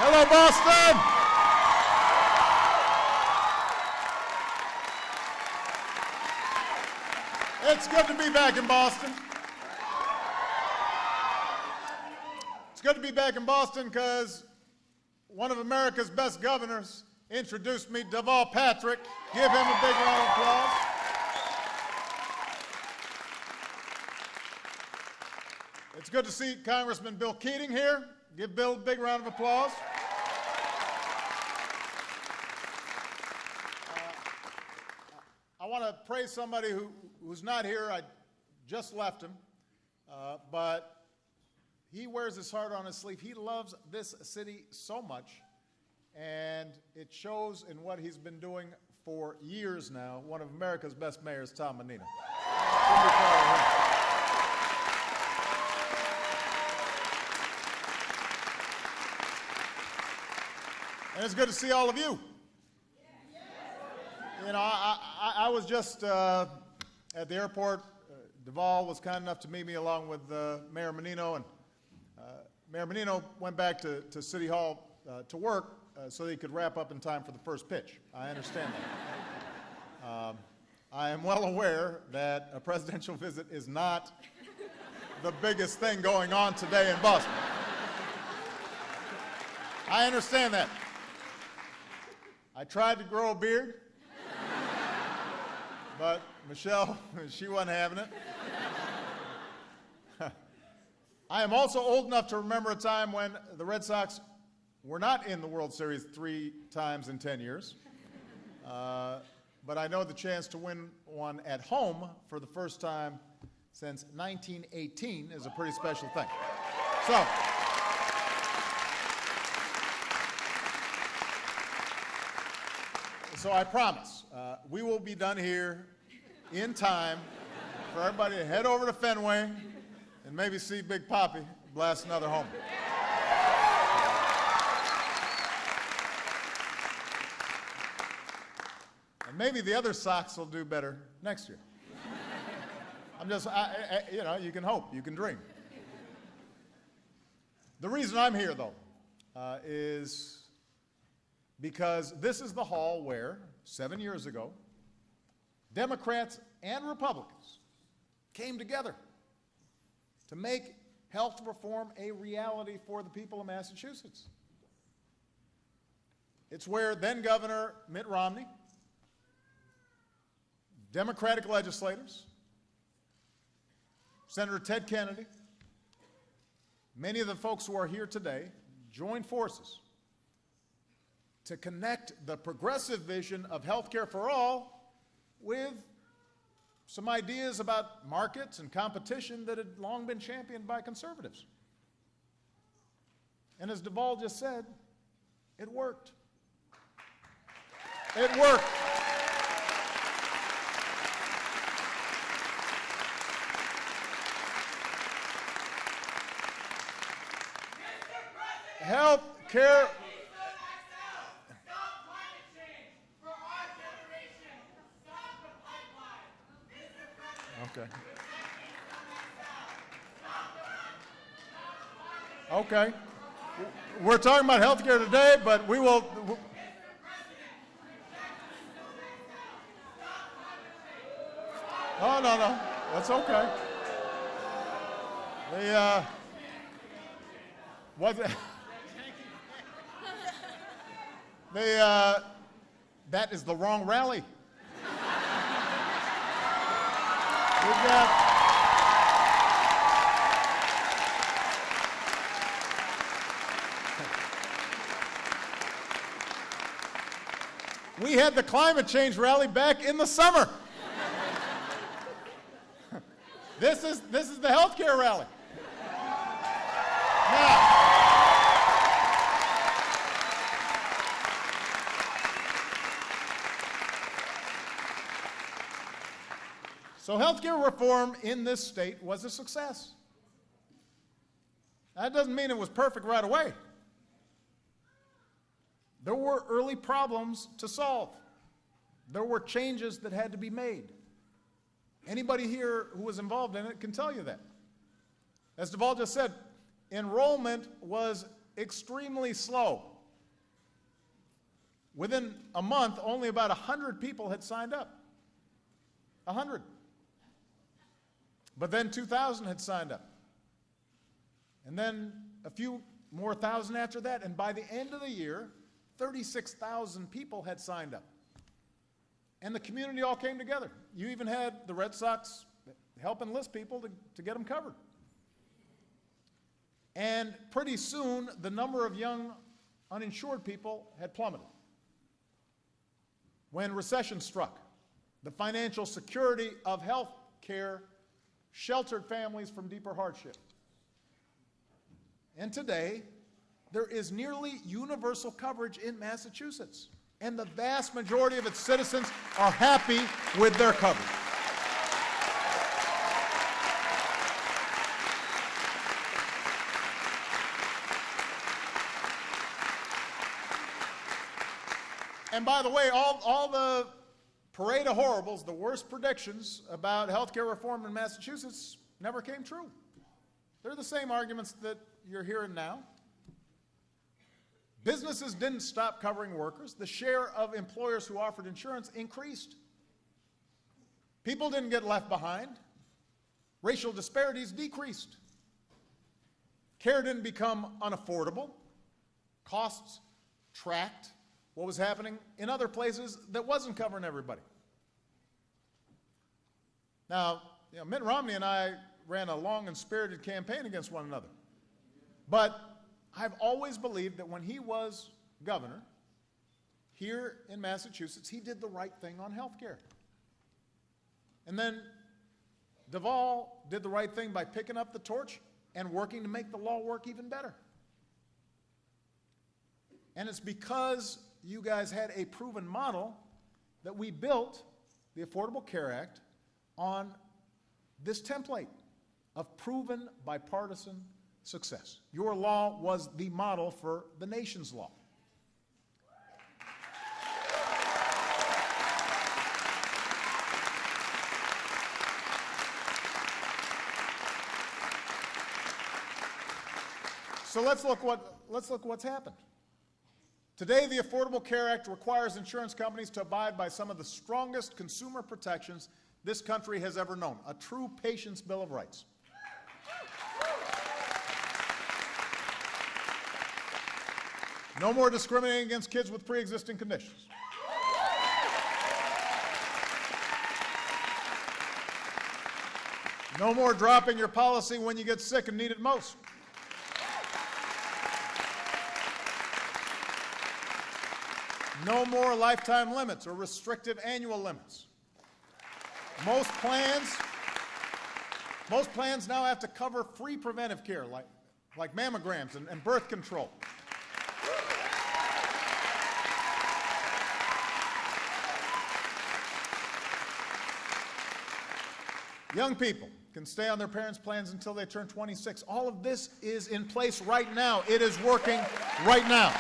Hello, Boston! It's good to be back in Boston. It's good to be back in Boston because one of America's best governors introduced me, Deval Patrick. Give him a big round of applause. It's good to see Congressman Bill Keating here. Give Bill a big round of applause. I want to praise somebody who's not here. I just left him, but he wears his heart on his sleeve. He loves this city so much, and it shows in what he's been doing for years now. One of America's best mayors, Tom Menino. And it's good to see all of you. You know, I was just at the airport. Deval was kind enough to meet me along with Mayor Menino, and Mayor Menino went back to City Hall to work so that he could wrap up in time for the first pitch. I understand that. I am well aware that a presidential visit is not the biggest thing going on today in Boston. I understand that. I tried to grow a beard, but Michelle, she wasn't having it. I am also old enough to remember a time when the Red Sox were not in the World Series 3 times in 10 years. But I know the chance to win one at home for the first time since 1918 is a pretty special thing. So I promise, we will be done here in time for everybody to head over to Fenway and maybe see Big Papi blast another home. And maybe the other Sox will do better next year. You know, you can hope, you can dream. The reason I'm here, though, is because this is the hall where, 7 years ago, Democrats and Republicans came together to make health reform a reality for the people of Massachusetts. It's where then-Governor Mitt Romney, Democratic legislators, Senator Ted Kennedy, many of the folks who are here today joined forces to connect the progressive vision of health care for all with some ideas about markets and competition that had long been championed by conservatives. And as Deval just said, it worked. It worked. Health care. Okay. We're talking about health care today, but we will. No. That's okay. That is the wrong rally. We had the climate change rally back in the summer. This is the healthcare rally. Now, so healthcare reform in this state was a success. That doesn't mean it was perfect right away. There were early problems to solve. There were changes that had to be made. Anybody here who was involved in it can tell you that. As Deval just said, enrollment was extremely slow. Within a month, only about 100 people had signed up. 100. But then 2,000 had signed up. And then a few more thousand after that, and by the end of the year, 36,000 people had signed up. And the community all came together. You even had the Red Sox help enlist people to get them covered. And pretty soon, the number of young uninsured people had plummeted. When recession struck, the financial security of health care sheltered families from deeper hardship. And today, there is nearly universal coverage in Massachusetts, and the vast majority of its citizens are happy with their coverage. And by the way, all the parade of horribles, the worst predictions about health care reform in Massachusetts never came true. They're the same arguments that you're hearing now. Businesses didn't stop covering workers. The share of employers who offered insurance increased. People didn't get left behind. Racial disparities decreased. Care didn't become unaffordable. Costs tracked what was happening in other places that wasn't covering everybody. Now, Mitt Romney and I ran a long and spirited campaign against one another. But I've always believed that when he was governor here in Massachusetts, he did the right thing on health care. And then Duvall did the right thing by picking up the torch and working to make the law work even better. And it's because you guys had a proven model that we built the Affordable Care Act on this template of proven bipartisan success. Your law was the model for the nation's law. So let's look what's happened. Today, the Affordable Care Act requires insurance companies to abide by some of the strongest consumer protections this country has ever known, a true patient's Bill of Rights. No more discriminating against kids with pre-existing conditions. No more dropping your policy when you get sick and need it most. No more lifetime limits or restrictive annual limits. Most plans now have to cover free preventive care like mammograms and birth control. Young people can stay on their parents' plans until they turn 26. All of this is in place right now. It is working right now.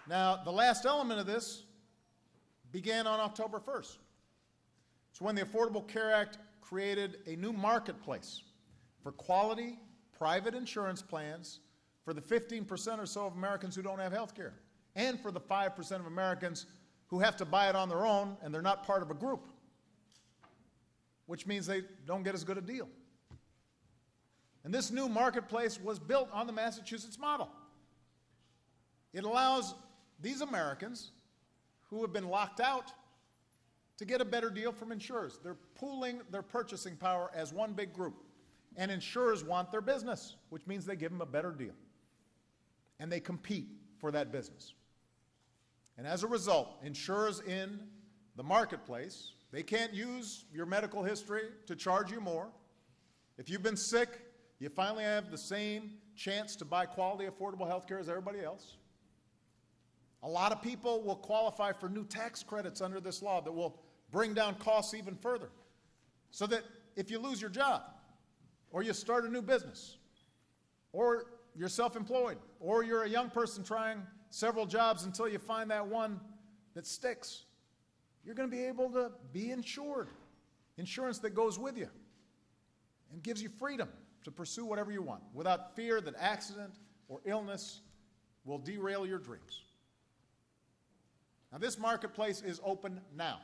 Now, the last element of this began on October 1st. It's when the Affordable Care Act created a new marketplace for quality private insurance plans for the 15% or so of Americans who don't have health care, and for the 5% of Americans who have to buy it on their own and they're not part of a group, which means they don't get as good a deal. And this new marketplace was built on the Massachusetts model. It allows these Americans who have been locked out to get a better deal from insurers. They're pooling their purchasing power as one big group. And insurers want their business, which means they give them a better deal. And they compete for that business. And as a result, insurers in the marketplace, they can't use your medical history to charge you more. If you've been sick, you finally have the same chance to buy quality, affordable health care as everybody else. A lot of people will qualify for new tax credits under this law that will bring down costs even further. So that if you lose your job, or you start a new business, or you're self-employed, or you're a young person trying several jobs until you find that one that sticks, you're going to be able to be insured. Insurance that goes with you and gives you freedom to pursue whatever you want without fear that accident or illness will derail your dreams. Now, this marketplace is open now.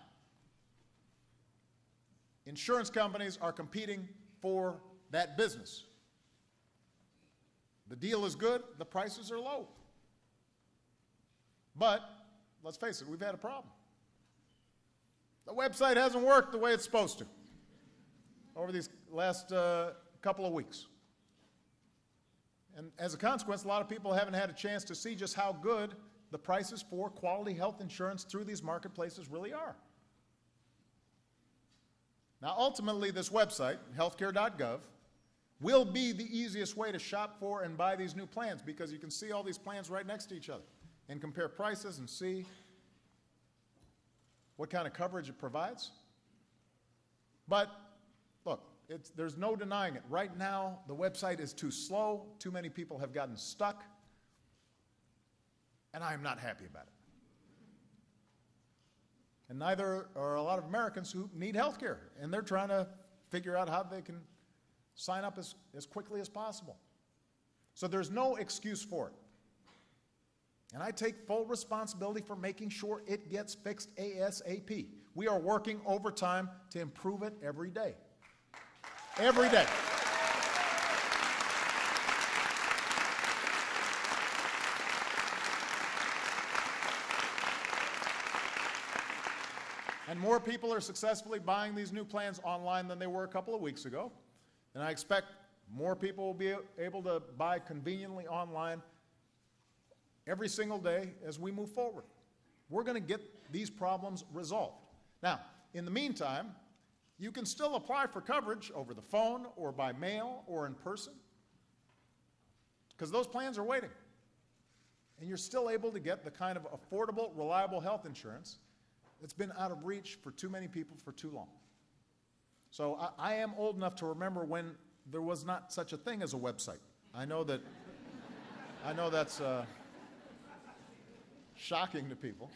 Insurance companies are competing for that business. The deal is good, the prices are low. But, let's face it, we've had a problem. The website hasn't worked the way it's supposed to over these last couple of weeks. And as a consequence, a lot of people haven't had a chance to see just how good the prices for quality health insurance through these marketplaces really are. Now, ultimately, this website, healthcare.gov, will be the easiest way to shop for and buy these new plans because you can see all these plans right next to each other and compare prices and see what kind of coverage it provides. But look, there's no denying it. Right now, the website is too slow. Too many people have gotten stuck. And I am not happy about it. And neither are a lot of Americans who need health care. And they're trying to figure out how they can sign up as quickly as possible. So there's no excuse for it. And I take full responsibility for making sure it gets fixed ASAP. We are working overtime to improve it every day. Every day. And more people are successfully buying these new plans online than they were a couple of weeks ago. And I expect more people will be able to buy conveniently online every single day as we move forward. We're going to get these problems resolved. Now, in the meantime, you can still apply for coverage over the phone or by mail or in person because those plans are waiting. And you're still able to get the kind of affordable, reliable health insurance that's been out of reach for too many people for too long. So I am old enough to remember when there was not such a thing as a website. I know that's shocking to people.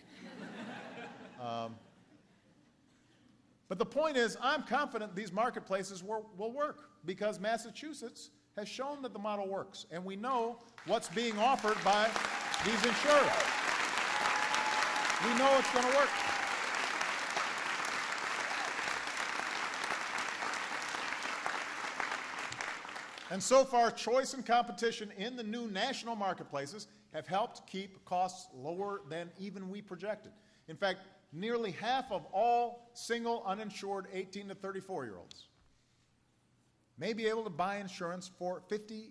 But the point is, I'm confident these marketplaces will work because Massachusetts has shown that the model works, and we know what's being offered by these insurers. We know it's going to work. And so far, choice and competition in the new national marketplaces have helped keep costs lower than even we projected. In fact, nearly half of all single uninsured 18 to 34-year-olds may be able to buy insurance for $50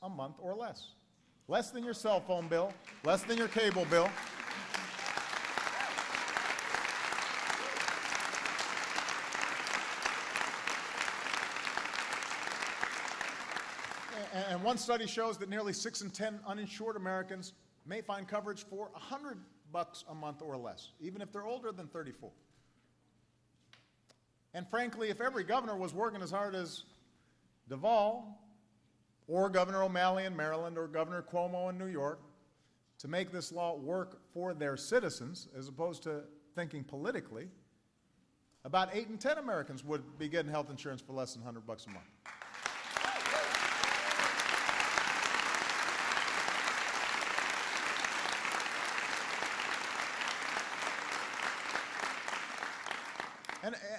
a month or less. Less than your cell phone bill, less than your cable bill. And one study shows that nearly 6 in 10 uninsured Americans may find coverage for $100 a month or less, even if they're older than 34. And frankly, if every governor was working as hard as Duvall or Governor O'Malley in Maryland or Governor Cuomo in New York to make this law work for their citizens, as opposed to thinking politically, about 8 in 10 Americans would be getting health insurance for less than $100 a month.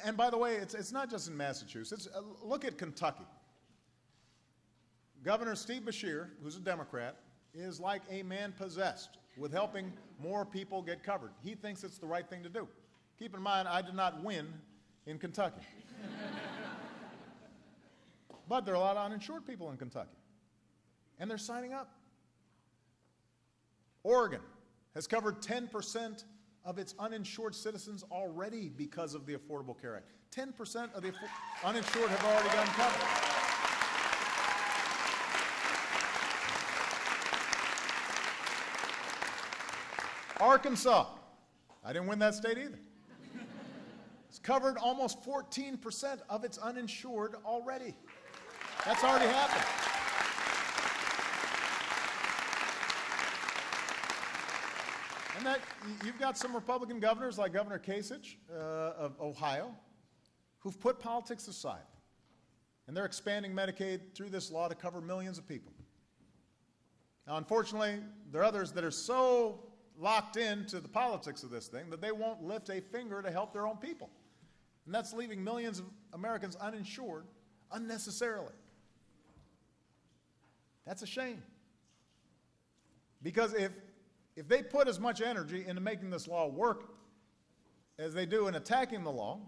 And by the way, it's not just in Massachusetts. Look at Kentucky. Governor Steve Beshear, who's a Democrat, is like a man possessed with helping more people get covered. He thinks it's the right thing to do. Keep in mind, I did not win in Kentucky. But there are a lot of uninsured people in Kentucky, and they're signing up. Oregon has covered 10% of its uninsured citizens already because of the Affordable Care Act. 10% of the uninsured have already gotten covered. Arkansas, I didn't win that state either. It's covered almost 14% of its uninsured already. That's already happened. And that, you've got some Republican governors like Governor Kasich of Ohio who've put politics aside. And they're expanding Medicaid through this law to cover millions of people. Now, unfortunately, there are others that are so locked into the politics of this thing that they won't lift a finger to help their own people. And that's leaving millions of Americans uninsured unnecessarily. That's a shame. Because if they put as much energy into making this law work as they do in attacking the law,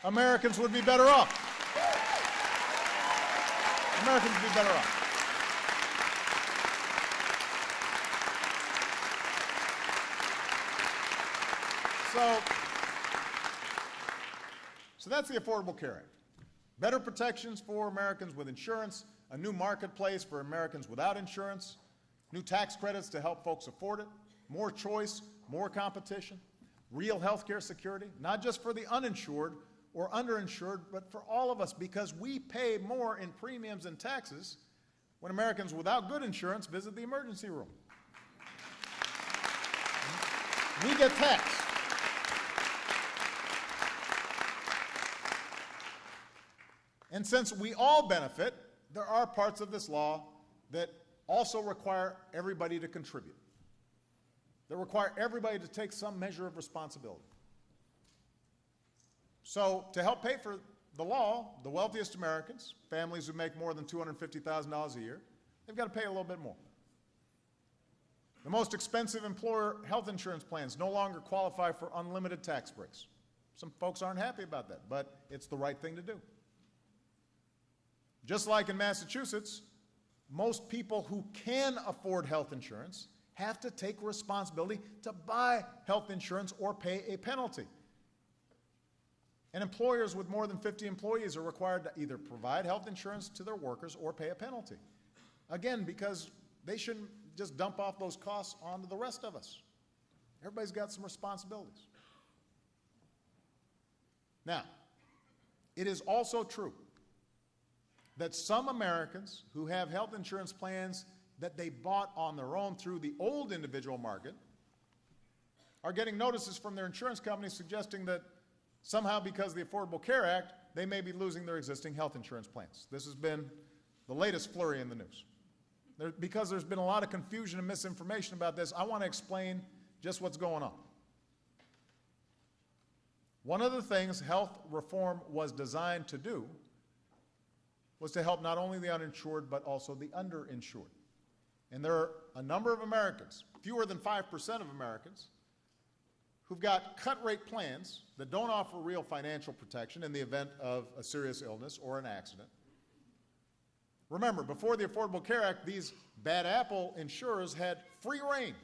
Americans would be better off. Americans would be better off. So that's the Affordable Care Act. Better protections for Americans with insurance, a new marketplace for Americans without insurance, new tax credits to help folks afford it, more choice, more competition, real health care security, not just for the uninsured or underinsured, but for all of us, because we pay more in premiums and taxes when Americans without good insurance visit the emergency room. We get taxed. And since we all benefit, there are parts of this law that also require everybody to contribute. They require everybody to take some measure of responsibility. So to help pay for the law, the wealthiest Americans, families who make more than $250,000 a year, they've got to pay a little bit more. The most expensive employer health insurance plans no longer qualify for unlimited tax breaks. Some folks aren't happy about that, but it's the right thing to do. Just like in Massachusetts, most people who can afford health insurance have to take responsibility to buy health insurance or pay a penalty. And employers with more than 50 employees are required to either provide health insurance to their workers or pay a penalty. Again, because they shouldn't just dump off those costs onto the rest of us. Everybody's got some responsibilities. Now, it is also true that some Americans who have health insurance plans that they bought on their own through the old individual market are getting notices from their insurance companies suggesting that somehow, because of the Affordable Care Act, they may be losing their existing health insurance plans. This has been the latest flurry in the news. Because there's been a lot of confusion and misinformation about this, I want to explain just what's going on. One of the things health reform was designed to do was to help not only the uninsured, but also the underinsured. And there are a number of Americans, fewer than 5% of Americans, who've got cut-rate plans that don't offer real financial protection in the event of a serious illness or an accident. Remember, before the Affordable Care Act, these bad apple insurers had free rein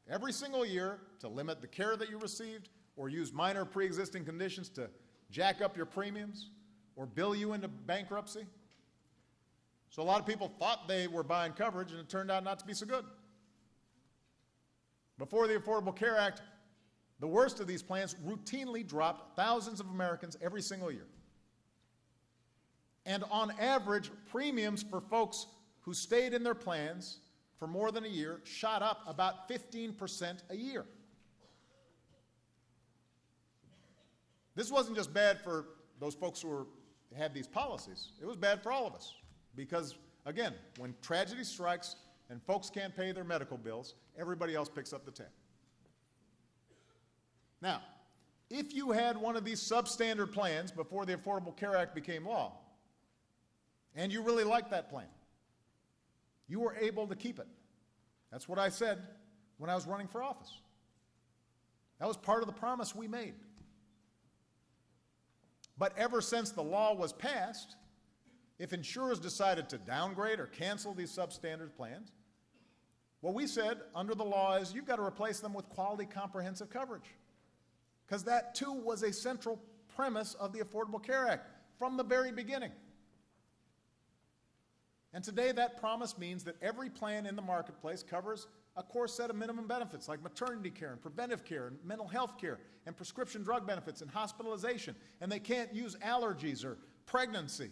every single year to limit the care that you received or use minor pre-existing conditions to jack up your premiums or bill you into bankruptcy. So a lot of people thought they were buying coverage, and it turned out not to be so good. Before the Affordable Care Act, the worst of these plans routinely dropped thousands of Americans every single year. And on average, premiums for folks who stayed in their plans for more than a year shot up about 15% a year. This wasn't just bad for those folks who had these policies. It was bad for all of us. Because, again, when tragedy strikes and folks can't pay their medical bills, everybody else picks up the tab. Now, if you had one of these substandard plans before the Affordable Care Act became law, and you really liked that plan, you were able to keep it. That's what I said when I was running for office. That was part of the promise we made. But ever since the law was passed, if insurers decided to downgrade or cancel these substandard plans, what we said under the law is you've got to replace them with quality comprehensive coverage. Because that, too, was a central premise of the Affordable Care Act from the very beginning. And today that promise means that every plan in the marketplace covers a core set of minimum benefits like maternity care and preventive care and mental health care and prescription drug benefits and hospitalization. And they can't use allergies or pregnancy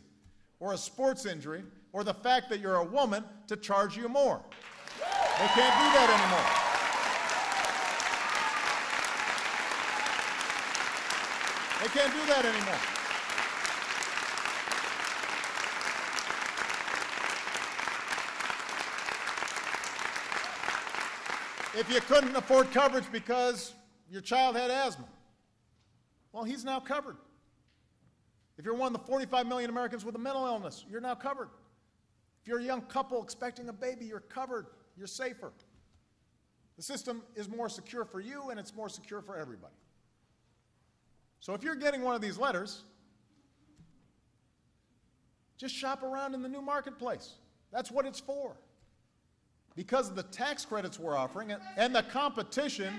or a sports injury or the fact that you're a woman to charge you more. They can't do that anymore. They can't do that anymore. If you couldn't afford coverage because your child had asthma, well, he's now covered. If you're one of the 45 million Americans with a mental illness, you're now covered. If you're a young couple expecting a baby, you're covered. You're safer. The system is more secure for you, and it's more secure for everybody. So if you're getting one of these letters, just shop around in the new marketplace. That's what it's for. Because of the tax credits we're offering and the competition,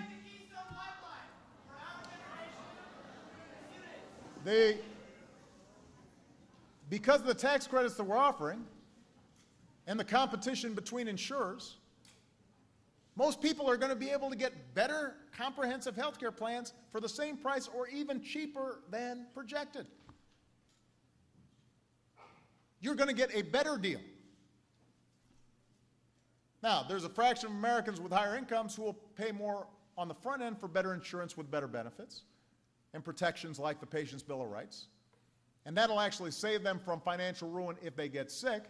because of the tax credits that we're offering and the competition between insurers, most people are going to be able to get better comprehensive health care plans for the same price or even cheaper than projected. You're going to get a better deal. Now, there's a fraction of Americans with higher incomes who will pay more on the front end for better insurance with better benefits and protections like the Patient's Bill of Rights. And that'll actually save them from financial ruin if they get sick.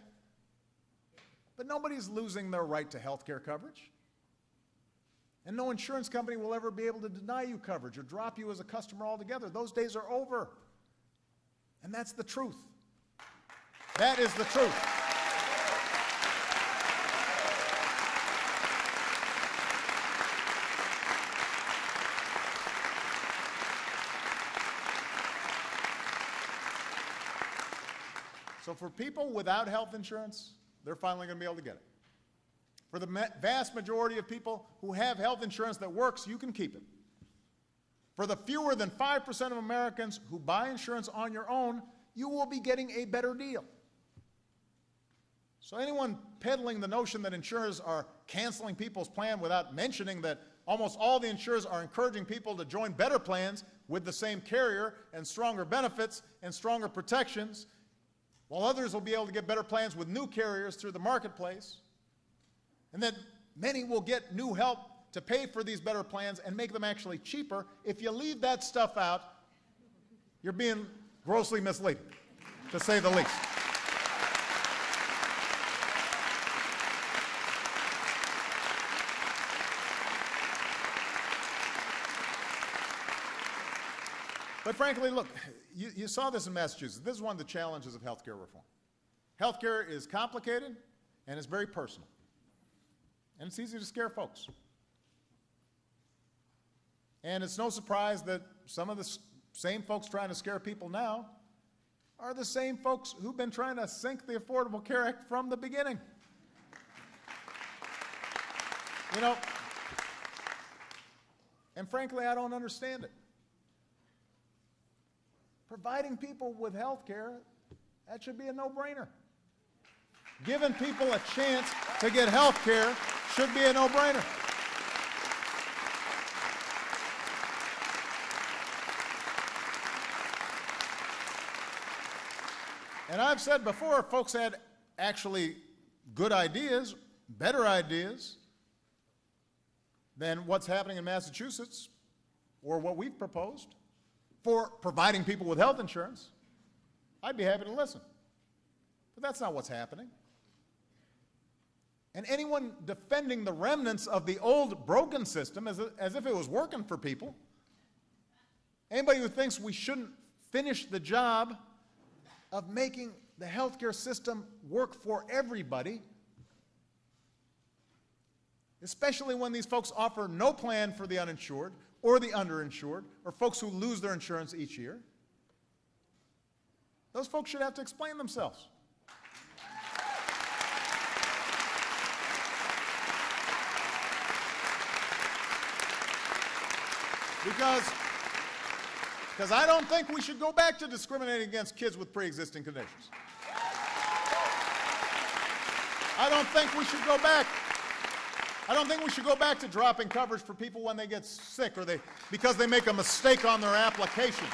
But nobody's losing their right to health care coverage. And no insurance company will ever be able to deny you coverage or drop you as a customer altogether. Those days are over. And that's the truth. That is the truth. So for people without health insurance, they're finally going to be able to get it. For the vast majority of people who have health insurance that works, you can keep it. For the fewer than 5% of Americans who buy insurance on your own, you will be getting a better deal. So anyone peddling the notion that insurers are canceling people's plan without mentioning that almost all the insurers are encouraging people to join better plans with the same carrier and stronger benefits and stronger protections, while others will be able to get better plans with new carriers through the marketplace, and that many will get new help to pay for these better plans and make them actually cheaper. If you leave that stuff out, you're being grossly misleading, to say the least. But frankly, look, you saw this in Massachusetts. This is one of the challenges of health care reform. Health care is complicated, and it's very personal. And it's easy to scare folks. And it's no surprise that some of the same folks trying to scare people now are the same folks who've been trying to sink the Affordable Care Act from the beginning. You know, and frankly, I don't understand it. Providing people with health care, that should be a no-brainer. Giving people a chance to get health care should be a no-brainer. And I've said before, folks had actually good ideas, better ideas than what's happening in Massachusetts or what we've proposed for providing people with health insurance, I'd be happy to listen. But that's not what's happening. And anyone defending the remnants of the old broken system as if it was working for people, anybody who thinks we shouldn't finish the job of making the healthcare system work for everybody, especially when these folks offer no plan for the uninsured or the underinsured, or folks who lose their insurance each year, those folks should have to explain themselves. Because I don't think we should go back to discriminating against kids with pre-existing conditions. I don't think we should go back. I don't think we should go back to dropping coverage for people when they get sick or because they make a mistake on their application.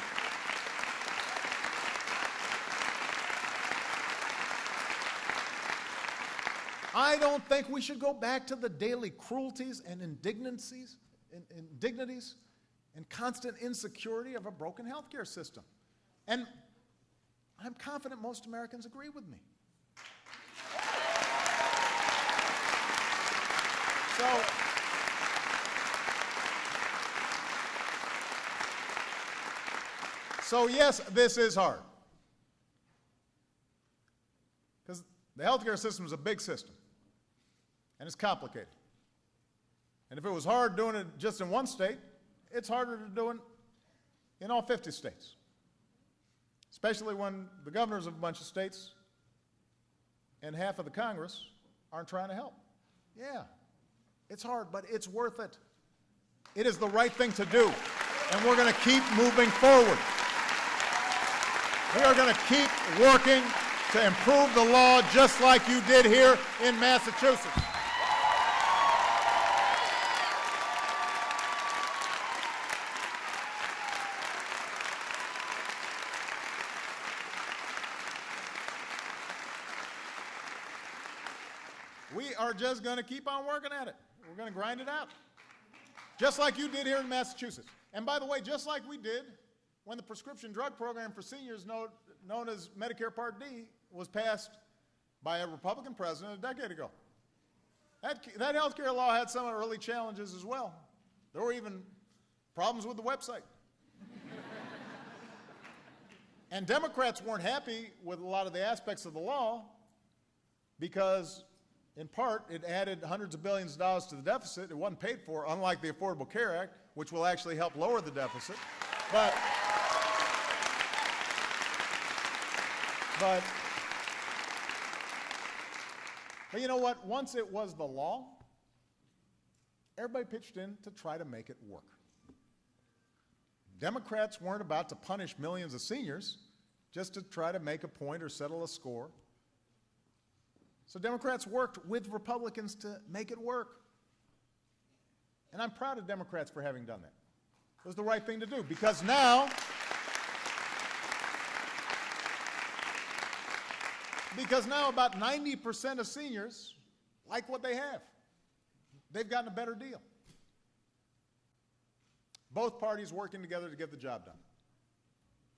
I don't think we should go back to the daily cruelties and indignities and constant insecurity of a broken healthcare system. And I'm confident most Americans agree with me. So yes, this is hard. Because the healthcare system is a big system, and it's complicated. And if it was hard doing it just in one state, it's harder to do it in all 50 states, especially when the governors of a bunch of states and half of the Congress aren't trying to help. Yeah, it's hard, but it's worth it. It is the right thing to do, and we're going to keep moving forward. We are going to keep working to improve the law just like you did here in Massachusetts. We are just going to keep on working at it. We're going to grind it out, just like you did here in Massachusetts. And by the way, just like we did when the prescription drug program for seniors known as Medicare Part D was passed by a Republican president a decade ago. That health care law had some early challenges as well. There were even problems with the website. And Democrats weren't happy with a lot of the aspects of the law because, in part, it added hundreds of billions of dollars to the deficit. It wasn't paid for, unlike the Affordable Care Act, which will actually help lower the deficit. But you know what? Once it was the law, everybody pitched in to try to make it work. Democrats weren't about to punish millions of seniors just to try to make a point or settle a score. So Democrats worked with Republicans to make it work. And I'm proud of Democrats for having done that. It was the right thing to do, because now about 90% of seniors like what they have. They've gotten a better deal. Both parties working together to get the job done.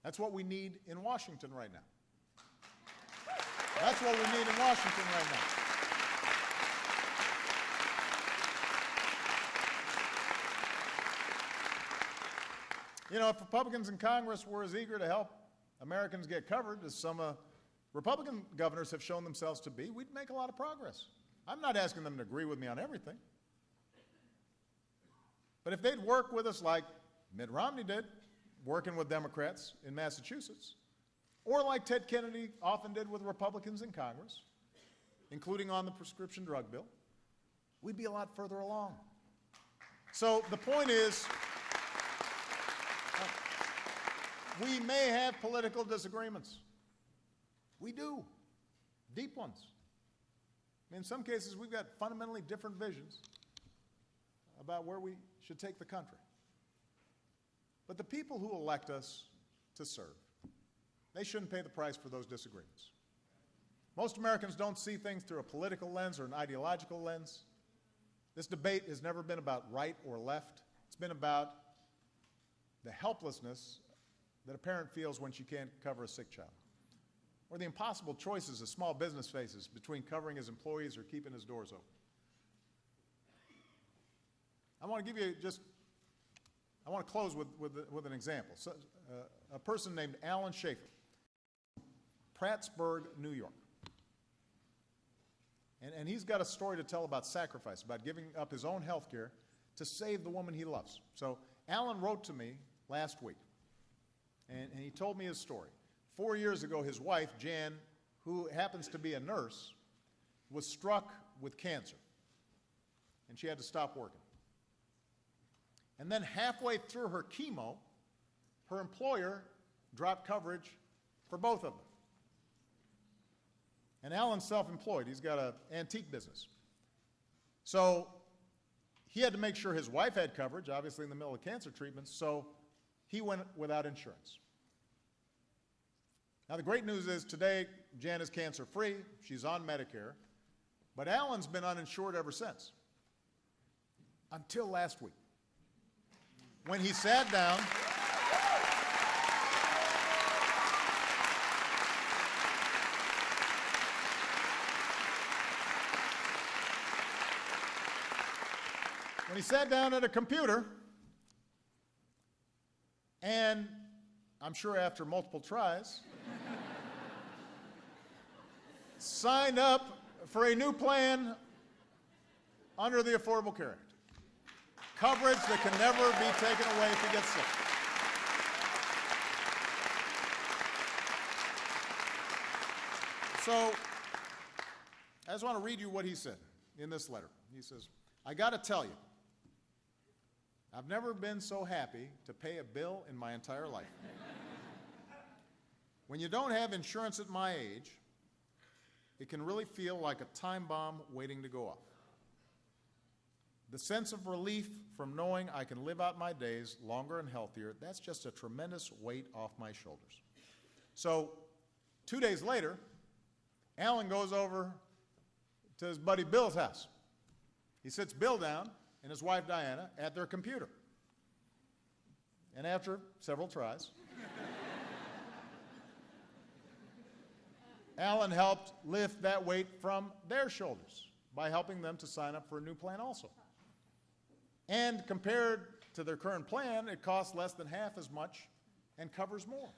That's what we need in Washington right now. That's what we need in Washington right now. You know, if Republicans in Congress were as eager to help Americans get covered as some Republican governors have shown themselves to be, we'd make a lot of progress. I'm not asking them to agree with me on everything. But if they'd work with us like Mitt Romney did, working with Democrats in Massachusetts, or like Ted Kennedy often did with Republicans in Congress, including on the prescription drug bill, we'd be a lot further along. So the point is, we may have political disagreements. We do, deep ones. I mean, in some cases, we've got fundamentally different visions about where we should take the country. But the people who elect us to serve, they shouldn't pay the price for those disagreements. Most Americans don't see things through a political lens or an ideological lens. This debate has never been about right or left. It's been about the helplessness that a parent feels when she can't cover a sick child, or the impossible choices a small business faces between covering his employees or keeping his doors open. I want to close with an example. So, a person named Alan Schaefer, Prattsburg, New York. And he's got a story to tell about sacrifice, about giving up his own health care to save the woman he loves. So Alan wrote to me last week, and he told me his story. 4 years ago, his wife, Jan, who happens to be a nurse, was struck with cancer, and she had to stop working. And then halfway through her chemo, her employer dropped coverage for both of them. And Alan's self-employed. He's got an antique business. So he had to make sure his wife had coverage, obviously in the middle of cancer treatments, so he went without insurance. Now, the great news is today, Jan is cancer-free. She's on Medicare. But Alan's been uninsured ever since, until last week. when he sat down, at a computer, and I'm sure after multiple tries, signed up for a new plan under the Affordable Care Act. Coverage that can never be taken away if he gets sick. So, I just want to read you what he said in this letter. He says, I got to tell you, I've never been so happy to pay a bill in my entire life. When you don't have insurance at my age, it can really feel like a time bomb waiting to go off. The sense of relief from knowing I can live out my days longer and healthier, that's just a tremendous weight off my shoulders. So 2 days later, Alan goes over to his buddy Bill's house. He sits Bill down and his wife Diana at their computer. And after several tries, Alan helped lift that weight from their shoulders by helping them to sign up for a new plan also. And compared to their current plan, it costs less than half as much and covers more.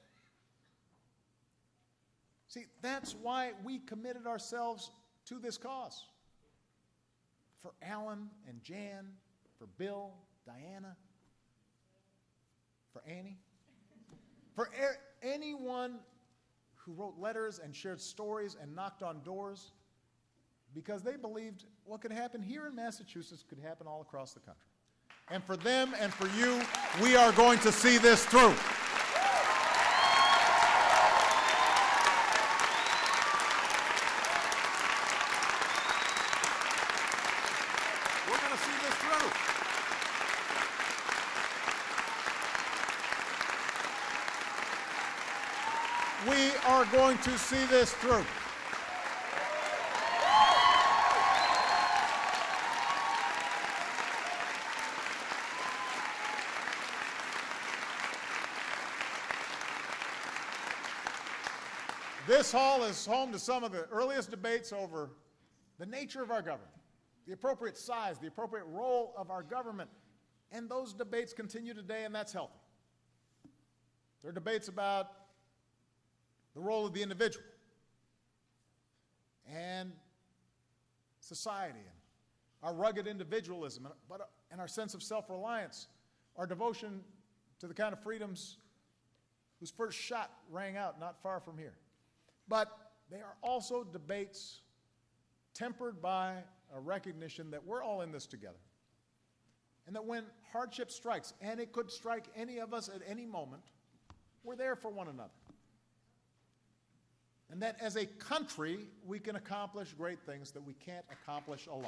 See, that's why we committed ourselves to this cause. For Alan and Jan, for Bill, Diana, for Annie, for anyone who wrote letters and shared stories and knocked on doors, because they believed what could happen here in Massachusetts could happen all across the country. And for them and for you, we are going to see this through. We're going to see this through. We are going to see this through. This hall is home to some of the earliest debates over the nature of our government, the appropriate size, the appropriate role of our government, and those debates continue today, and that's healthy. There are debates about the role of the individual and society and our rugged individualism and our sense of self-reliance, our devotion to the kind of freedoms whose first shot rang out not far from here. But they are also debates tempered by a recognition that we're all in this together, and that when hardship strikes, and it could strike any of us at any moment, we're there for one another. And that as a country, we can accomplish great things that we can't accomplish alone.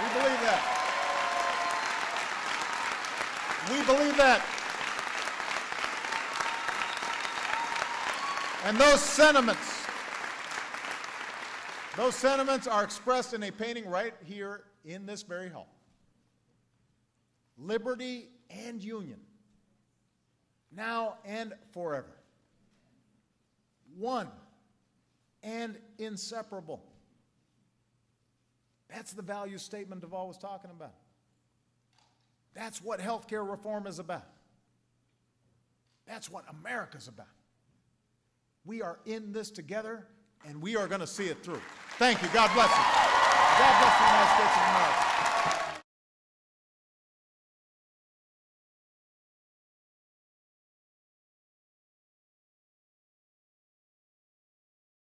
We believe that. We believe that. And those sentiments are expressed in a painting right here in this very hall. Liberty and union, now and forever. One and inseparable. That's the value statement Duvall was talking about. That's what healthcare reform is about. That's what America's about. We are in this together, and we are going to see it through. Thank you. God bless you. God bless the United States of America.